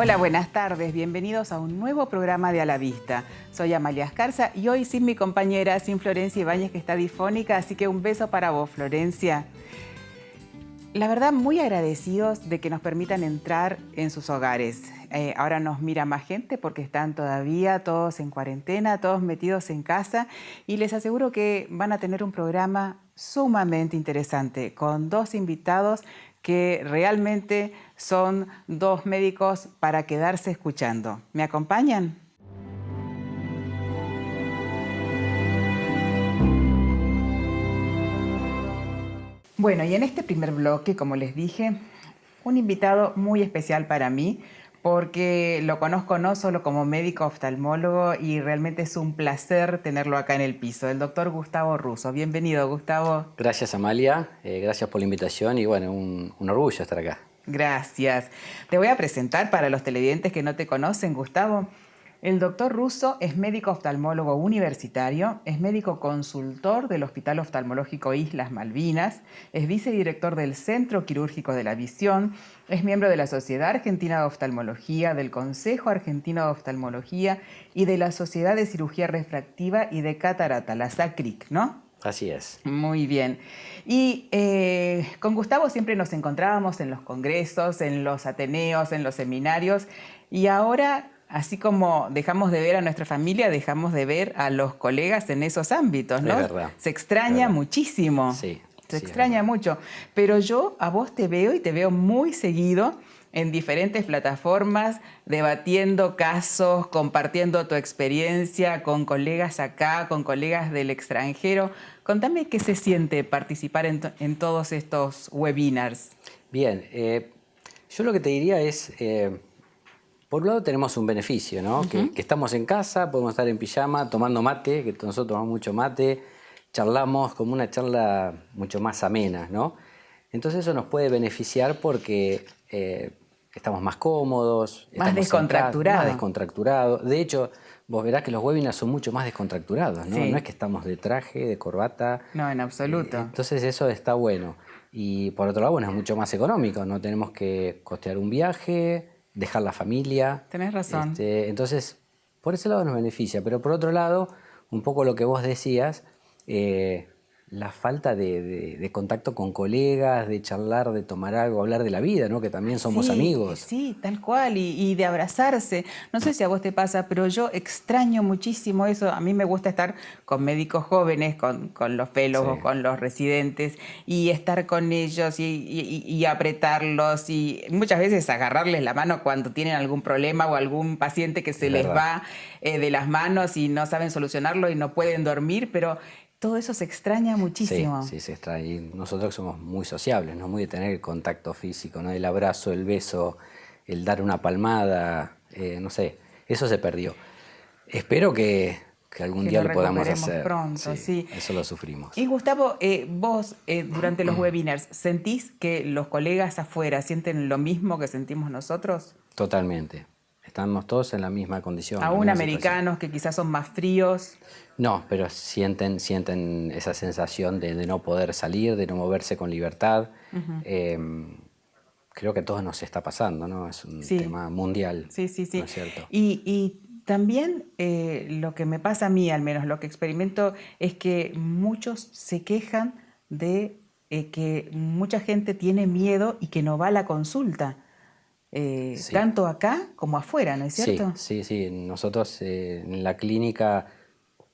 Hola, buenas tardes. Bienvenidos a un nuevo programa de A la Vista. Soy Amalia Escarza y hoy sin mi compañera, sin Florencia Ibáñez, que está difónica, así que un beso para vos, Florencia. La verdad, muy agradecidos de que nos permitan entrar en sus hogares. Ahora nos mira más gente porque están todavía todos en cuarentena, todos metidos en casa, y les aseguro que van a tener un programa sumamente interesante con dos invitados que realmente son dos médicos para quedarse escuchando. ¿Me acompañan? Bueno, y en este primer bloque, como les dije, un invitado muy especial para mí, porque lo conozco no solo como médico oftalmólogo y realmente es un placer tenerlo acá en el piso, el doctor Gustavo Russo. Bienvenido, Gustavo. Gracias, Amalia. Gracias por la invitación y bueno, un orgullo estar acá. Gracias. Te voy a presentar para los televidentes que no te conocen, Gustavo. El doctor Russo es médico oftalmólogo universitario, es médico consultor del Hospital Oftalmológico Islas Malvinas, es vicedirector del Centro Quirúrgico de la Visión, es miembro de la Sociedad Argentina de Oftalmología, del Consejo Argentino de Oftalmología y de la Sociedad de Cirugía Refractiva y de Catarata, la SACRIC, ¿no? Así es. Muy bien. Y con Gustavo siempre nos encontrábamos en los congresos, en los ateneos, en los seminarios, y ahora, así como dejamos de ver a nuestra familia, dejamos de ver a los colegas en esos ámbitos, ¿no? Es verdad. Se extraña muchísimo. Sí. Se extraña mucho. Pero yo a vos te veo y te veo muy seguido en diferentes plataformas, debatiendo casos, compartiendo tu experiencia con colegas acá, con colegas del extranjero. Contame qué se siente participar en todos estos webinars. Bien, yo lo que te diría es, por un lado tenemos un beneficio, ¿no? Que estamos en casa, podemos estar en pijama, tomando mate, que nosotros tomamos mucho mate, charlamos como una charla mucho más amena, ¿no? Entonces eso nos puede beneficiar porque estamos más cómodos, Más descontracturados. más descontracturados. De hecho, vos verás que los webinars son mucho más descontracturados, ¿no? Sí. No es que estamos de traje, de corbata. No, en absoluto. Entonces eso está bueno. Y por otro lado, bueno, es mucho más económico. No tenemos que costear un viaje, dejar la familia. Tenés razón. Entonces, por ese lado nos beneficia. Pero por otro lado, un poco lo que vos decías, la falta de contacto con colegas, de charlar, de tomar algo, hablar de la vida, ¿no? Que también somos Sí, amigos. sí, tal cual, y de abrazarse. No sé si a vos te pasa, pero yo extraño muchísimo eso. A mí me gusta estar con médicos jóvenes, con los fellows, Sí. con los residentes, y estar con ellos y apretarlos, y muchas veces agarrarles la mano cuando tienen algún problema o algún paciente que se Es les verdad. va de las manos y no saben solucionarlo y no pueden dormir, pero todo eso se extraña muchísimo. Sí, se extrae. Y nosotros somos muy sociables, ¿no? Muy de tener el contacto físico, ¿no? El abrazo, el beso, el dar una palmada, no sé, eso se perdió. Espero que algún Que día lo lo podamos recuperemos hacer. pronto, sí. Eso lo sufrimos. Y Gustavo, vos durante los webinars, ¿sentís que los colegas afuera sienten lo mismo que sentimos nosotros? Totalmente. Estamos todos en la misma condición. Aún en la misma americanos que quizás son más fríos. No, pero sienten esa sensación de no poder salir, de no moverse con libertad. Creo que a todos nos está pasando, ¿no? Es un Sí. tema mundial, Sí, sí, sí. ¿no es cierto? Y también lo que me pasa a mí, al menos lo que experimento, es que muchos se quejan de que mucha gente tiene miedo y que no va a la consulta. Sí. Tanto acá como afuera, ¿no es cierto? Sí. Nosotros en la clínica,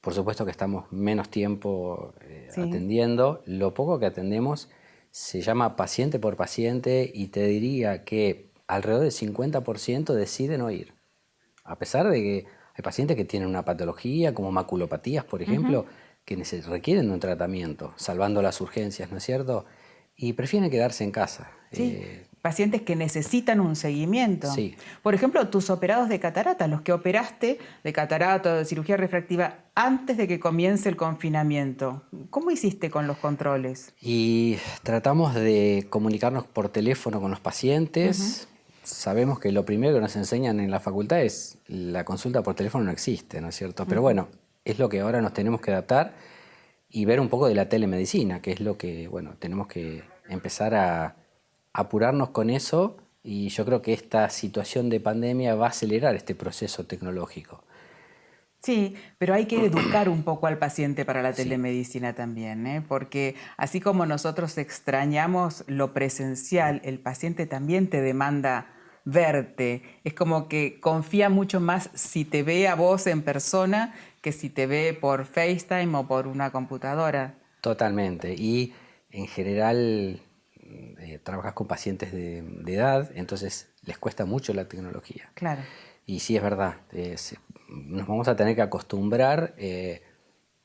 por supuesto que estamos menos tiempo Sí. atendiendo. Lo poco que atendemos se llama paciente por paciente y te diría que alrededor del 50% deciden no ir. A pesar de que hay pacientes que tienen una patología, como maculopatías, por ejemplo, que requieren de un tratamiento, salvando las urgencias, ¿no es cierto? Y prefieren quedarse en casa. Sí, pacientes que necesitan un seguimiento. Sí. Por ejemplo, tus operados de catarata, los que operaste de catarata o de cirugía refractiva antes de que comience el confinamiento. ¿Cómo hiciste con los controles? Y tratamos de comunicarnos por teléfono con los pacientes. Sabemos que lo primero que nos enseñan en la facultad es la consulta por teléfono no existe, ¿no es cierto? Pero bueno, es lo que ahora nos tenemos que adaptar y ver un poco de la telemedicina, que es lo que, bueno, tenemos que empezar a apurarnos con eso Y yo creo que esta situación de pandemia va a acelerar este proceso tecnológico. Sí, pero hay que educar un poco al paciente para la Sí, telemedicina también, ¿eh? Porque así como nosotros extrañamos lo presencial, el paciente también te demanda verte. Es como que confía mucho más si te ve a vos en persona que si te ve por FaceTime o por una computadora. totalmente. Y en general trabajas con pacientes de edad, entonces les cuesta mucho la tecnología. Claro. Y sí, es verdad, nos vamos a tener que acostumbrar,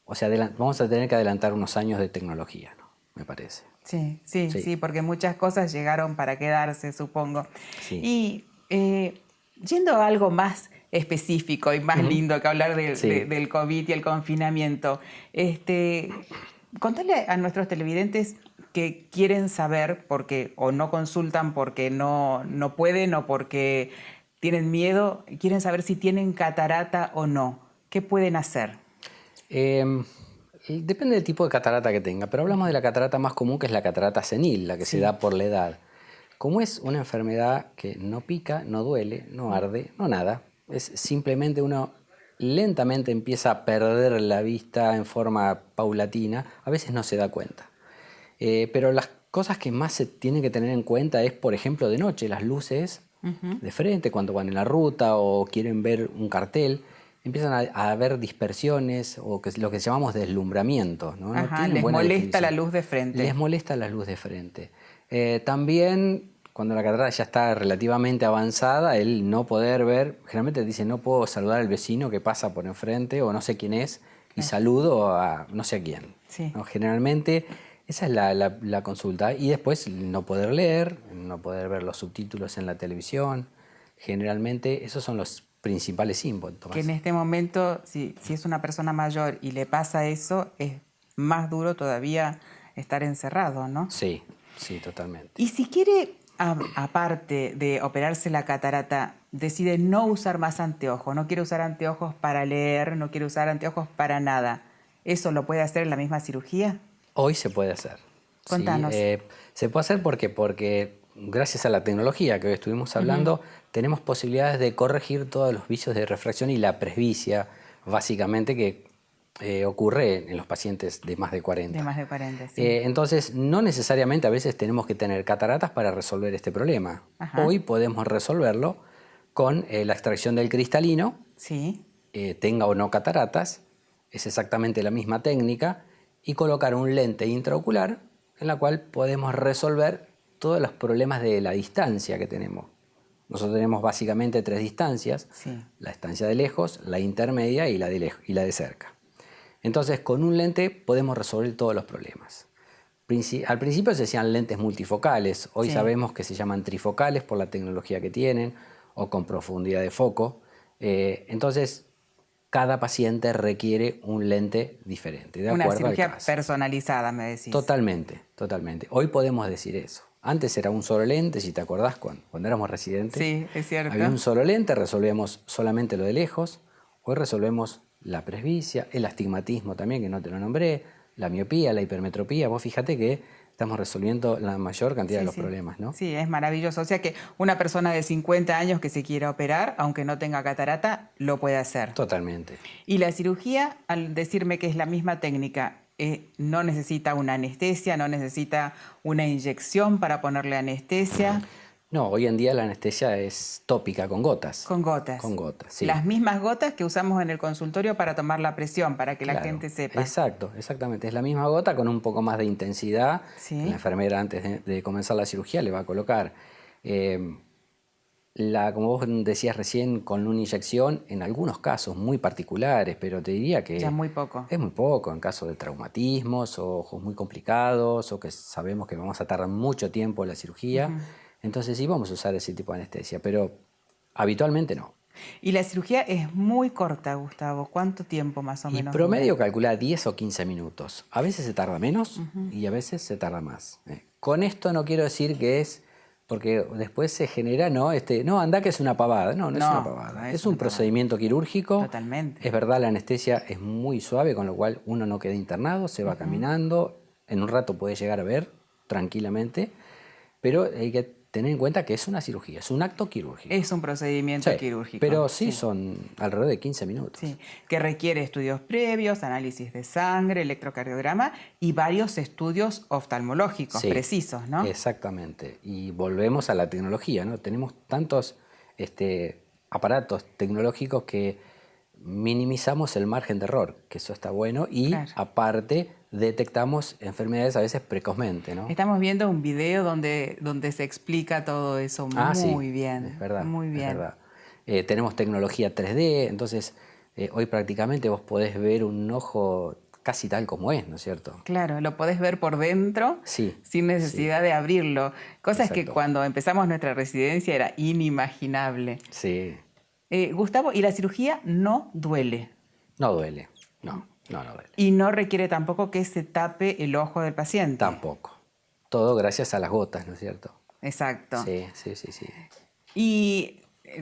o sea, vamos a tener que adelantar unos años de tecnología, ¿no? Me parece. Sí, sí, Sí, sí, porque muchas cosas llegaron para quedarse, supongo. sí. Y yendo a algo más específico y más Ujú. lindo que hablar Sí. del COVID y el confinamiento, contale a nuestros televidentes que quieren saber porque o no consultan porque no pueden o porque tienen miedo, quieren saber si tienen catarata o no. ¿Qué pueden hacer? Em, y depende del tipo de catarata que tenga, pero hablamos de la catarata más común, que es la catarata senil, la que se Sí. da por la edad. Como es una enfermedad que no pica, no duele, no arde, no nada, es simplemente uno lentamente empieza a perder la vista en forma paulatina, a veces no se da cuenta. Pero las cosas que más se tienen que tener en cuenta es, por ejemplo, de noche, las luces Ujú. de frente, cuando van en la ruta o quieren ver un cartel, empiezan a haber dispersiones o lo que llamamos deslumbramiento, ¿no? No Ajá, tienen les buena molesta la definición. luz de Les frente. molesta la luz de frente. También, cuando la catarata ya está relativamente avanzada, el no poder ver, generalmente dice, no puedo saludar al vecino que pasa por enfrente o no sé quién es y Claro. saludo a no sé a quién, Sí. ¿no? Generalmente esa es la consulta. Y después no poder leer, no poder ver los subtítulos en la televisión. Generalmente esos son los principales Que en síntomas. este momento, si es una persona mayor y le pasa eso, es más duro todavía estar encerrado, ¿no? Sí, sí, totalmente. Y si quiere, aparte de operarse la catarata, decide no usar más anteojos, no quiere usar anteojos para leer, no quiere usar anteojos para nada, ¿eso lo puede hacer en la misma cirugía? Hoy se puede hacer. Sí, Contanos. se puede hacer porque gracias a la tecnología que hoy estuvimos Ujú. hablando, tenemos posibilidades de corregir todos los vicios de refracción y la presbicia, básicamente, que ocurre en los pacientes de más de De 40. más de 40, sí. Entonces, no necesariamente a veces tenemos que tener cataratas para resolver este problema. Ajá, Hoy podemos resolverlo con la extracción del cristalino, sí. tenga o no cataratas, es exactamente la misma técnica, y colocar un lente intraocular en la cual podemos resolver todos los problemas de la distancia que tenemos. Nosotros tenemos básicamente tres distancias: Sí. la distancia de lejos, la intermedia y y la de cerca. Entonces, con un lente podemos resolver todos los problemas. Al principio se decían lentes multifocales, hoy Sí. sabemos que se llaman trifocales por la tecnología que tienen o con profundidad de foco. Entonces, cada paciente requiere un lente diferente, de Una acuerdo al cirugía caso. personalizada, me decís. Totalmente, totalmente. Hoy podemos decir eso. Antes era un solo lente, si te acordás, cuando éramos residentes, Sí, es había cierto. un solo lente, resolvíamos solamente lo de lejos. Hoy resolvemos la presbicia, el astigmatismo también, que no te lo nombré, la miopía, la hipermetropía. Vos fíjate que estamos resolviendo la mayor cantidad de Sí, los sí. problemas, ¿no? Sí, es maravilloso. O sea que una persona de 50 años que se quiera operar, aunque no tenga catarata, lo puede hacer. Totalmente. Y la cirugía, al decirme que es la misma técnica, no necesita una anestesia, no necesita una inyección para ponerle anestesia, No, hoy en día la anestesia es tópica con gotas. con gotas. Con gotas, sí. Las mismas gotas que usamos en el consultorio para tomar la presión, para que la Claro, gente sepa. exacto, exactamente. Es la misma gota con un poco más de intensidad que la Sí, enfermera antes de comenzar la cirugía le va a colocar. Eh, como vos decías recién, con una inyección, en algunos casos muy particulares, pero te diría ya que muy poco. es muy poco en caso de traumatismos o ojos muy complicados o que sabemos que vamos a tardar mucho tiempo en la cirugía. Ujú. Entonces sí vamos a usar ese tipo de anestesia, pero habitualmente no. Y la cirugía es muy corta, Gustavo. ¿Cuánto tiempo más o Y menos dura? promedio calcula 10 o 15 minutos. A veces se tarda menos y a veces se tarda más. Con esto no quiero decir que es, porque después se genera, no, no, anda que es una pavada. No, no es una No, no pavada. es Es una un pavada. procedimiento quirúrgico. Totalmente. Es verdad, la anestesia es muy suave, con lo cual uno no queda internado, se va caminando. En un rato puede llegar a ver tranquilamente, pero hay que tener en cuenta que es una cirugía, es un acto quirúrgico. Es un procedimiento Sí, quirúrgico. pero sí, son alrededor de 15 minutos. Sí, que requiere estudios previos, análisis de sangre, electrocardiograma y varios estudios oftalmológicos Sí, precisos, ¿no? exactamente. Y volvemos a la tecnología, ¿no? Tenemos tantos aparatos tecnológicos que minimizamos el margen de error, que eso está bueno, y Claro. aparte detectamos enfermedades a veces precozmente, ¿no? Estamos viendo un video donde se explica todo eso muy Sí, bien. es verdad, Muy es bien. verdad. Tenemos tecnología 3D, entonces hoy prácticamente vos podés ver un ojo casi tal como es, ¿no es cierto? Claro, lo podés ver por dentro Sí, sin necesidad de abrirlo. Cosas que Exacto. cuando empezamos nuestra residencia era inimaginable. sí. Gustavo, y la cirugía no duele. No duele, no duele. Y no requiere tampoco que se tape el ojo del paciente. Tampoco. Todo gracias a las gotas, ¿no es cierto? Exacto. Sí. ¿Y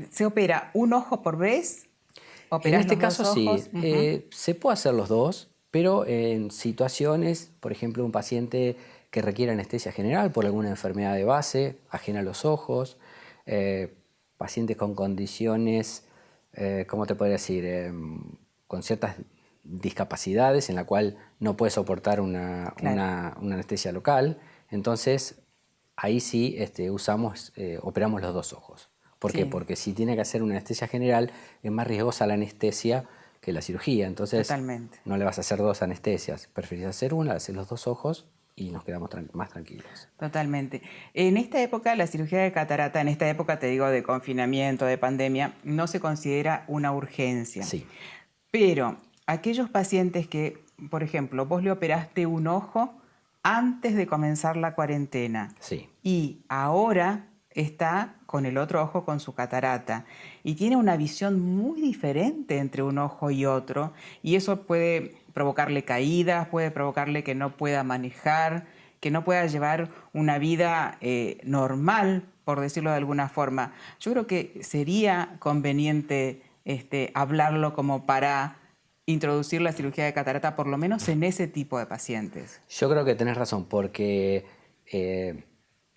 se opera un ojo por vez? En ¿Operás este los caso dos sí, ojos? se puede hacer los dos, pero en situaciones, por ejemplo, un paciente que requiere anestesia general por alguna enfermedad de base, ajena a los ojos, pacientes con condiciones, ¿cómo te podría decir? Con ciertas discapacidades en la cual no puede soportar una anestesia local, entonces ahí sí operamos los dos ojos. ¿Por qué? Sí. Porque si tiene que hacer una anestesia general, es más riesgosa la anestesia que la cirugía. Entonces, Totalmente. no le vas a hacer dos anestesias. Preferís hacer una, hacer los dos ojos y nos quedamos más tranquilos. Totalmente. En esta época, la cirugía de catarata, en esta época, te digo, de confinamiento, de pandemia, no se considera una urgencia. Sí, Pero aquellos pacientes que, por ejemplo, vos le operaste un ojo antes de comenzar la cuarentena sí. y ahora está con el otro ojo con su catarata y tiene una visión muy diferente entre un ojo y otro, y eso puede provocarle caídas, puede provocarle que no pueda manejar, que no pueda llevar una vida normal, por decirlo de alguna forma. Yo creo que sería conveniente hablarlo como para introducir la cirugía de catarata, por lo menos en ese tipo de pacientes. Yo creo que tenés razón, porque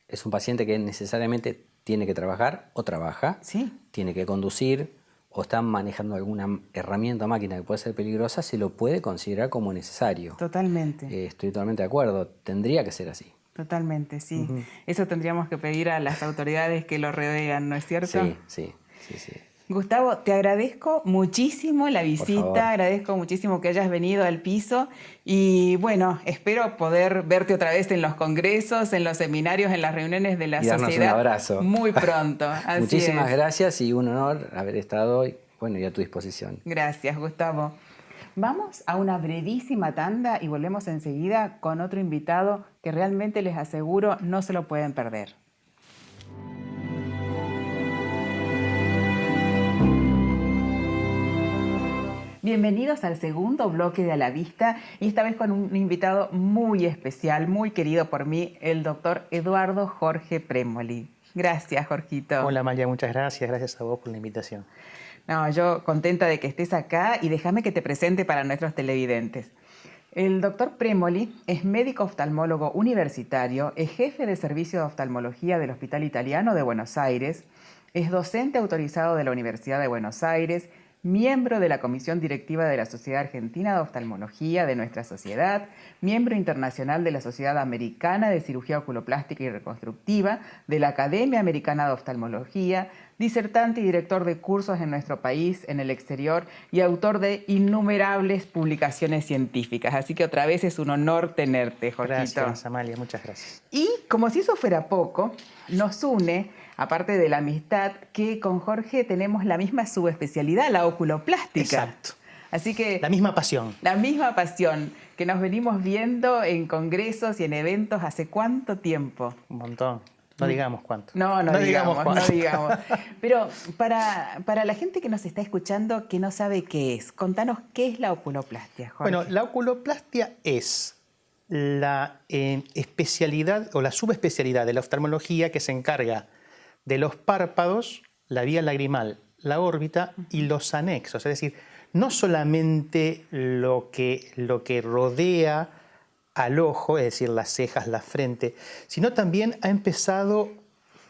es un paciente que necesariamente tiene que trabajar o trabaja, Sí. tiene que conducir o está manejando alguna herramienta o máquina que puede ser peligrosa, se lo puede considerar como necesario. Totalmente. Estoy totalmente de acuerdo, tendría que ser así. Totalmente, sí. Eso tendríamos que pedir a las autoridades que lo rodean, ¿no es cierto? Sí. Gustavo, te agradezco muchísimo la favor. visita, agradezco muchísimo que hayas venido al piso y bueno, espero poder verte otra vez en los congresos, en los seminarios, en las reuniones de la Y darnos sociedad un abrazo. muy pronto. Así Muchísimas es. gracias y un honor haber estado hoy, y a tu disposición. Gracias, Gustavo. Vamos a una brevísima tanda y volvemos enseguida con otro invitado que realmente les aseguro no se lo pueden perder. Bienvenidos al segundo bloque de A la Vista y esta vez con un invitado muy especial, muy querido por mí, el doctor Eduardo Jorge Premoli. Gracias, Jorgito. Hola, Maya, muchas gracias. Gracias a vos por la invitación. No, yo contenta de que estés acá y déjame que te presente para nuestros televidentes. El doctor Premoli es médico oftalmólogo universitario, es jefe de servicio de oftalmología del Hospital Italiano de Buenos Aires, es docente autorizado de la Universidad de Buenos Aires, miembro de la Comisión Directiva de la Sociedad Argentina de Oftalmología de nuestra sociedad, miembro internacional de la Sociedad Americana de Cirugía Oculoplástica y Reconstructiva, de la Academia Americana de Oftalmología, disertante y director de cursos en nuestro país, en el exterior y autor de innumerables publicaciones científicas. Así que otra vez es un honor tenerte, Jorgito. Gracias, Amalia, muchas gracias. Y como si eso fuera poco, nos une, aparte de la amistad, que con Jorge tenemos la misma subespecialidad, la oculoplástica. Exacto. Así que La misma pasión. La misma pasión, que nos venimos viendo en congresos y en eventos hace ¿cuánto tiempo? Un montón. No digamos cuánto. No digamos cuánto. no digamos. Pero para la gente que nos está escuchando que no sabe qué es, contanos qué es la oculoplastia, Jorge. Bueno, la oculoplastia es la especialidad o la subespecialidad de la oftalmología que se encarga de los párpados, la vía lagrimal, la órbita y los anexos. Es decir, no solamente lo que rodea al ojo, es decir, las cejas, la frente, sino también ha empezado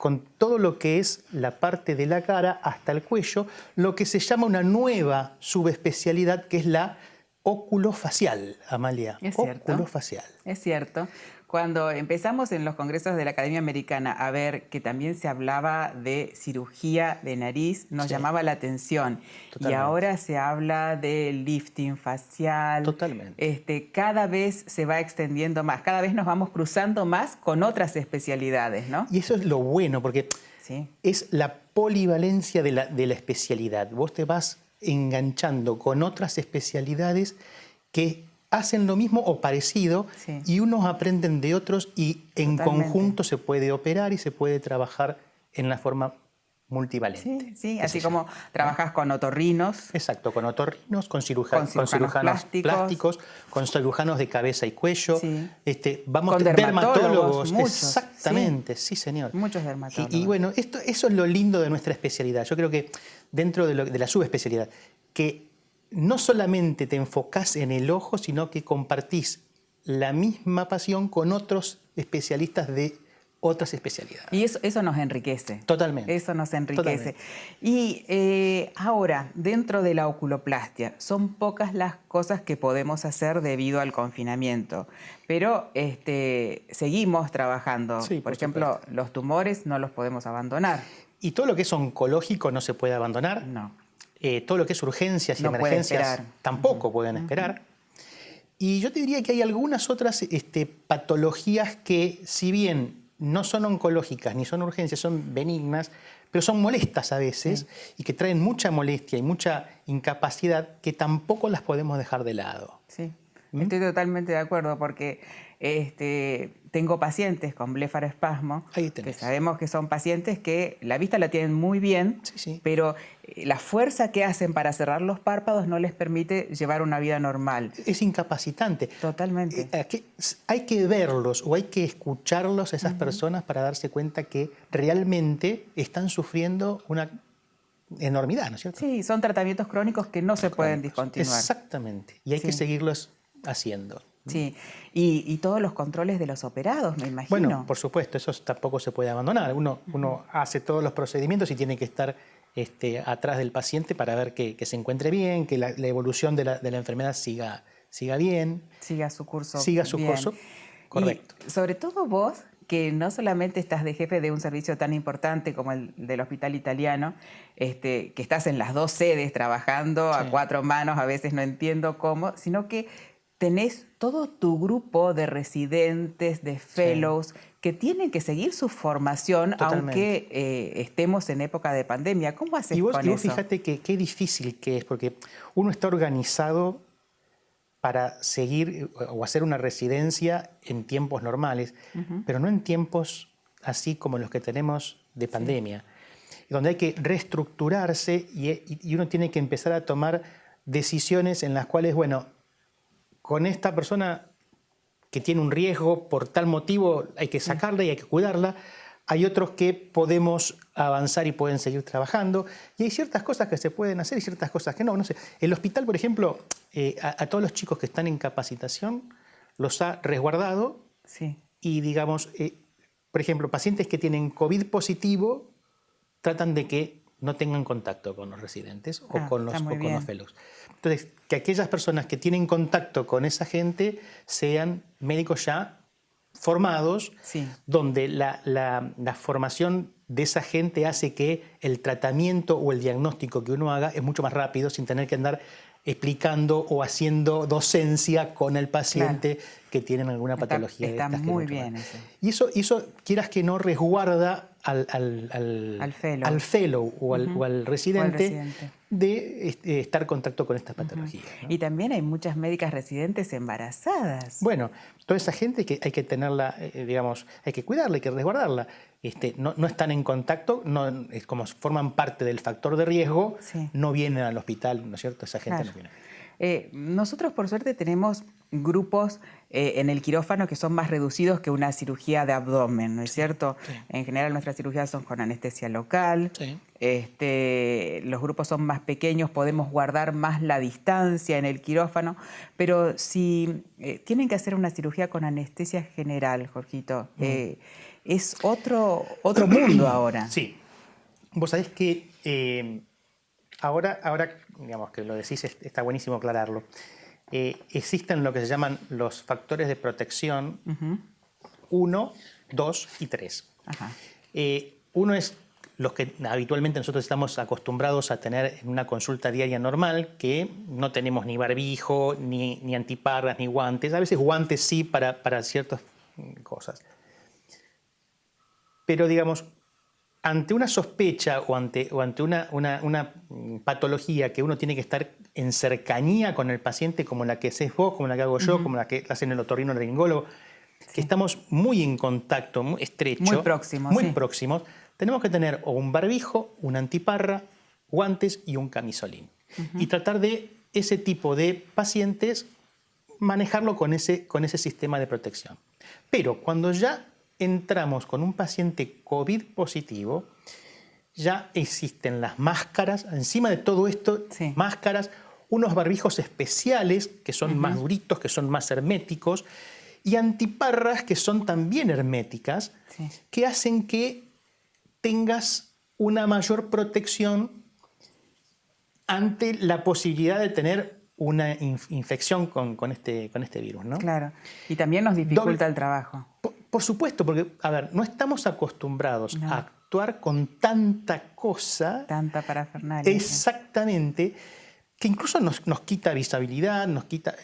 con todo lo que es la parte de la cara hasta el cuello, lo que se llama una nueva subespecialidad, que es la oculofacial, Amalia. Es cierto. Oculofacial. Es cierto. Cuando empezamos en los congresos de la Academia Americana a ver que también se hablaba de cirugía de nariz, nos llamaba la atención. Totalmente. Y ahora se habla de lifting facial. Totalmente. Cada vez se va extendiendo más, cada vez nos vamos cruzando más con otras especialidades, ¿no? Y eso es lo bueno, porque sí. es la polivalencia de la especialidad. Vos te vas enganchando con otras especialidades que hacen lo mismo o parecido, sí. Y unos aprenden de otros y en conjunto se puede operar y se puede trabajar en la forma multivalente. Sí, sí. Así como trabajas con otorrinos. Exacto, con otorrinos, con cirujanos plásticos, con cirujanos de cabeza y cuello. Sí. Vamos con dermatólogos. Muchos. Exactamente, sí, señor. Muchos dermatólogos. Y bueno, eso es lo lindo de nuestra especialidad. Yo creo que dentro de la subespecialidad, que no solamente te enfocás en el ojo, sino que compartís la misma pasión con otros especialistas de otras especialidades. Y eso nos enriquece. Totalmente. Eso nos enriquece. Totalmente. Y ahora, dentro de la oculoplastia, son pocas las cosas que podemos hacer debido al confinamiento, pero seguimos trabajando. Sí, por ejemplo, los tumores no los podemos abandonar. Y todo lo que es oncológico no se puede abandonar. No. Todo lo que es urgencias y emergencias tampoco pueden esperar. Y yo te diría que hay algunas otras patologías que, si bien no son oncológicas ni son urgencias, son benignas, pero son molestas a veces y que traen mucha molestia y mucha incapacidad, que tampoco las podemos dejar de lado. Sí, estoy totalmente de acuerdo, porque tengo pacientes con blefaroespasmo, que sabemos que son pacientes que la vista la tienen muy bien, pero la fuerza que hacen para cerrar los párpados no les permite llevar una vida normal. Es incapacitante. Totalmente. Hay que verlos o hay que escucharlos a esas personas para darse cuenta que realmente están sufriendo una enormidad, ¿no es cierto? Sí, son tratamientos crónicos que no se pueden discontinuar. Exactamente, y hay que seguirlos haciendo. Sí, y todos los controles de los operados, me imagino. Bueno, por supuesto, eso tampoco se puede abandonar. Uno hace todos los procedimientos y tiene que estar atrás del paciente para ver que se encuentre bien, que la evolución de la enfermedad siga bien. Siga su curso. Siga su curso, correcto. Y sobre todo vos, que no solamente estás de jefe de un servicio tan importante como el del Hospital Italiano, que estás en las dos sedes trabajando a cuatro manos, a veces no entiendo cómo, sino que tenés todo tu grupo de residentes, de fellows, que tienen que seguir su formación, aunque estemos en época de pandemia. ¿Cómo haces con eso? Y vos fíjate qué difícil que es, porque uno está organizado para seguir o hacer una residencia en tiempos normales, pero no en tiempos así como los que tenemos de pandemia, donde hay que reestructurarse y uno tiene que empezar a tomar decisiones en las cuales, bueno, con esta persona que tiene un riesgo por tal motivo hay que sacarla y hay que cuidarla. Hay otros que podemos avanzar y pueden seguir trabajando. Y hay ciertas cosas que se pueden hacer y ciertas cosas que no. No sé. El hospital, por ejemplo, a todos los chicos que están en capacitación los ha resguardado. Sí. Y, digamos, por ejemplo, pacientes que tienen COVID positivo tratan de que no tengan contacto con los residentes o con los fellows. Entonces, que aquellas personas que tienen contacto con esa gente sean médicos ya formados, donde la formación de esa gente hace que el tratamiento o el diagnóstico que uno haga es mucho más rápido, sin tener que andar explicando o haciendo docencia con el paciente que tienen alguna patología. Está muy bien eso. Y eso, quieras que no, resguarda al fellow o al residente de estar en contacto con estas patologías. ¿No? Y también hay muchas médicas residentes embarazadas. Bueno, toda esa gente que hay que tenerla, digamos, hay que cuidarla, hay que resguardarla. No están en contacto, como forman parte del factor de riesgo, no vienen al hospital, ¿no es cierto? Esa gente no viene. Nosotros, por suerte, tenemos grupos en el quirófano que son más reducidos que una cirugía de abdomen, ¿no es cierto? Sí. En general, nuestras cirugías son con anestesia local. Sí. Los grupos son más pequeños, podemos guardar más la distancia en el quirófano, pero si tienen que hacer una cirugía con anestesia general, Jorgito, es otro mundo ahora. Sí. Vos sabés que ahora, digamos que lo decís, está buenísimo aclararlo. Existen lo que se llaman los factores de protección 1, 2 y 3. Ajá. Uno es los que habitualmente nosotros estamos acostumbrados a tener en una consulta diaria normal, que no tenemos ni barbijo, ni antiparras, ni guantes. A veces guantes sí para ciertas cosas. Pero digamos, ante una sospecha o ante una patología que uno tiene que estar en cercanía con el paciente, como la que haces vos, como la que hago yo, como la que hacen el otorrinolaringólogo, que estamos muy en contacto, muy estrecho, muy próximos, tenemos que tener o un barbijo, una antiparra, guantes y un camisolín. Y tratar de ese tipo de pacientes manejarlo con ese sistema de protección. Pero cuando ya entramos con un paciente COVID positivo, ya existen las máscaras, encima de todo esto, máscaras, unos barbijos especiales que son más duritos, que son más herméticos, y antiparras que son también herméticas, que hacen que tengas una mayor protección ante la posibilidad de tener una infección con este virus, ¿no? Claro, y también nos dificulta el trabajo. Por supuesto, porque, a ver, no estamos acostumbrados a actuar con tanta cosa. Tanta parafernalia. Exactamente, que incluso nos quita visibilidad, nos quita...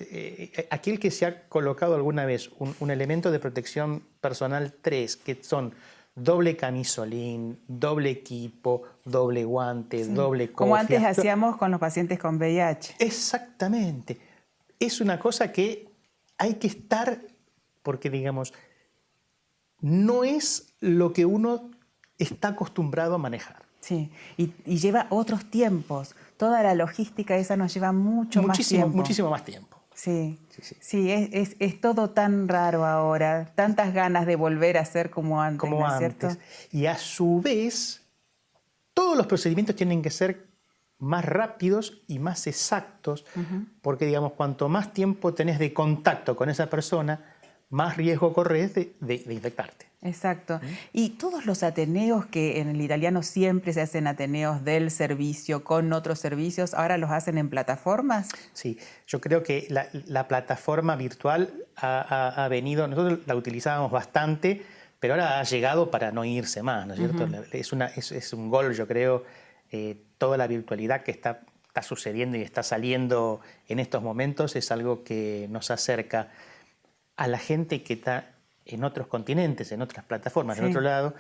aquel que se ha colocado alguna vez un elemento de protección personal 3, que son doble camisolín, doble equipo, doble guante, doble cofia. Como antes hacíamos con los pacientes con VIH. Exactamente. Es una cosa que hay que estar, porque digamos, no es lo que uno está acostumbrado a manejar. Sí, y lleva otros tiempos. Toda la logística esa nos lleva muchísimo más tiempo. Muchísimo más tiempo. Sí, es todo tan raro ahora, tantas ganas de volver a ser como antes, ¿no es cierto? Y a su vez, todos los procedimientos tienen que ser más rápidos y más exactos, porque digamos, cuanto más tiempo tenés de contacto con esa persona, más riesgo corres de infectarte. Exacto. Y todos los ateneos que en el italiano siempre se hacen ateneos del servicio con otros servicios, ¿ahora los hacen en plataformas? Sí, yo creo que la plataforma virtual ha venido, nosotros la utilizábamos bastante, pero ahora ha llegado para no irse más, ¿no es cierto? Es un gol, yo creo, toda la virtualidad que está sucediendo y está saliendo en estos momentos es algo que nos acerca a la gente que está en otros continentes, en otras plataformas, en otro lado,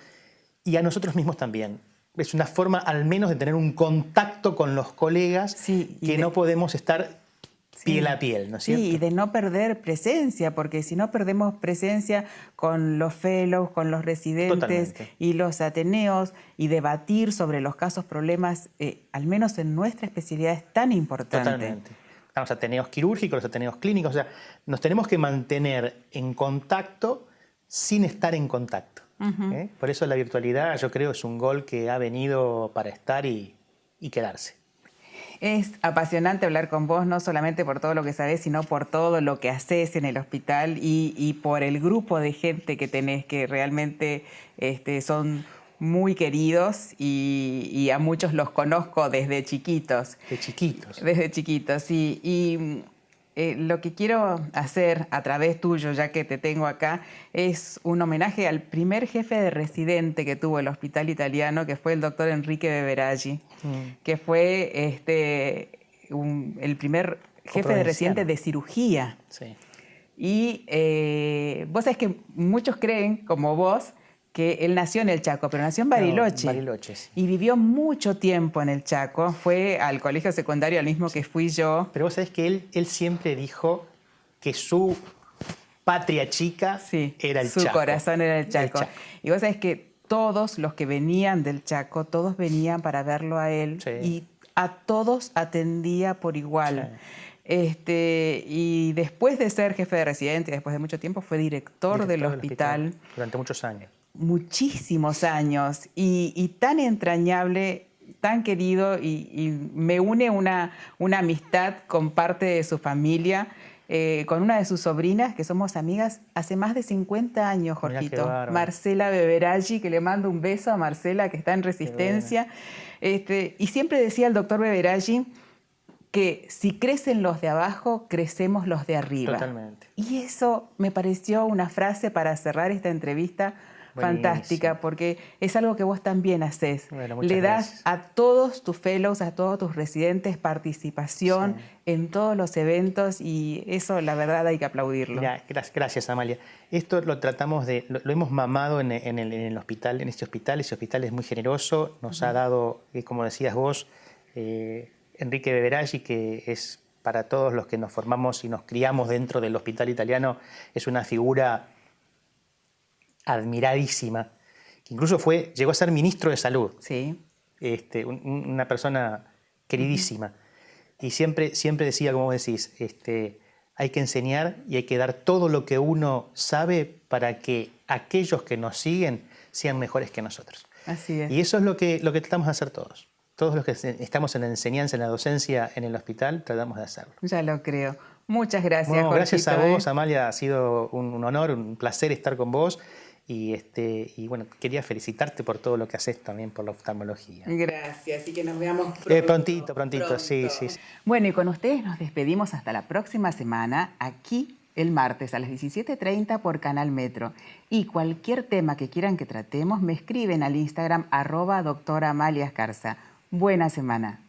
y a nosotros mismos también. Es una forma al menos de tener un contacto con los colegas que no podemos estar piel a piel, ¿no es cierto? Sí, y de no perder presencia, porque si no perdemos presencia con los fellows, con los residentes y los ateneos, y debatir sobre los casos, problemas, al menos en nuestra especialidad es tan importante. Totalmente. Los ateneos quirúrgicos, los ateneos clínicos, o sea, nos tenemos que mantener en contacto sin estar en contacto. Por eso la virtualidad, yo creo, es un gol que ha venido para estar y quedarse. Es apasionante hablar con vos, no solamente por todo lo que sabés, sino por todo lo que haces en el hospital y por el grupo de gente que tenés, que realmente son muy queridos y a muchos los conozco desde chiquitos. Desde chiquitos, sí. Y lo que quiero hacer a través tuyo, ya que te tengo acá, es un homenaje al primer jefe de residente que tuvo el Hospital Italiano, que fue el doctor Enrique Beveraggi, que fue el primer jefe de residente de cirugía. Sí. Y vos sabés que muchos creen, como vos, que él nació en el Chaco, pero nació en Bariloche. Bariloche, sí. Y vivió mucho tiempo en el Chaco. Fue al colegio secundario, al mismo que fui yo. Pero vos sabés que él siempre dijo que su patria chica era el Chaco. Su corazón era el Chaco. Y vos sabés que todos los que venían del Chaco, todos venían para verlo a él. Y a todos atendía por igual. Y después de ser jefe de residente, después de mucho tiempo, fue director del hospital. Durante muchos años. Muchísimos años y tan entrañable, tan querido y me une una amistad con parte de su familia con una de sus sobrinas, que somos amigas hace más de 50 años, Mirá qué Jorgito. bárbaro. Marcela Beberaggi, que le mando un beso a Marcela, que está en Resistencia. Y siempre decía el doctor Beberaggi que si crecen los de abajo, crecemos los de arriba. Totalmente. Y eso me pareció una frase para cerrar esta entrevista fantástica, porque es algo que vos también haces. Bueno, muchas Le das gracias. a todos tus fellows, a todos tus residentes participación en todos los eventos, y eso la verdad hay que aplaudirlo. Mirá, gracias, Amalia. Esto lo tratamos lo hemos mamado en el hospital, en este hospital. Ese hospital es muy generoso, nos ha dado, como decías vos, Enrique Beberaggi, que es para todos los que nos formamos y nos criamos dentro del hospital italiano, es una figura admiradísima. Incluso llegó a ser ministro de Salud. Sí. Una persona queridísima. Y siempre decía, como vos decís, hay que enseñar y hay que dar todo lo que uno sabe para que aquellos que nos siguen sean mejores que nosotros. Así es. Y eso es lo que tratamos de hacer todos. Todos los que estamos en la enseñanza, en la docencia, en el hospital, tratamos de hacerlo. Ya lo creo. Muchas gracias, Bueno, gracias a Jorgito, vos, Amalia. Ha sido un honor, un placer estar con vos. Y bueno, quería felicitarte por todo lo que haces también por la oftalmología. Gracias, y que nos veamos pronto. Prontito. Sí. Bueno, y con ustedes nos despedimos hasta la próxima semana, aquí el martes a las 17:30 por Canal Metro. Y cualquier tema que quieran que tratemos, me escriben al Instagram @doctora Amalia Escarza. Buena semana.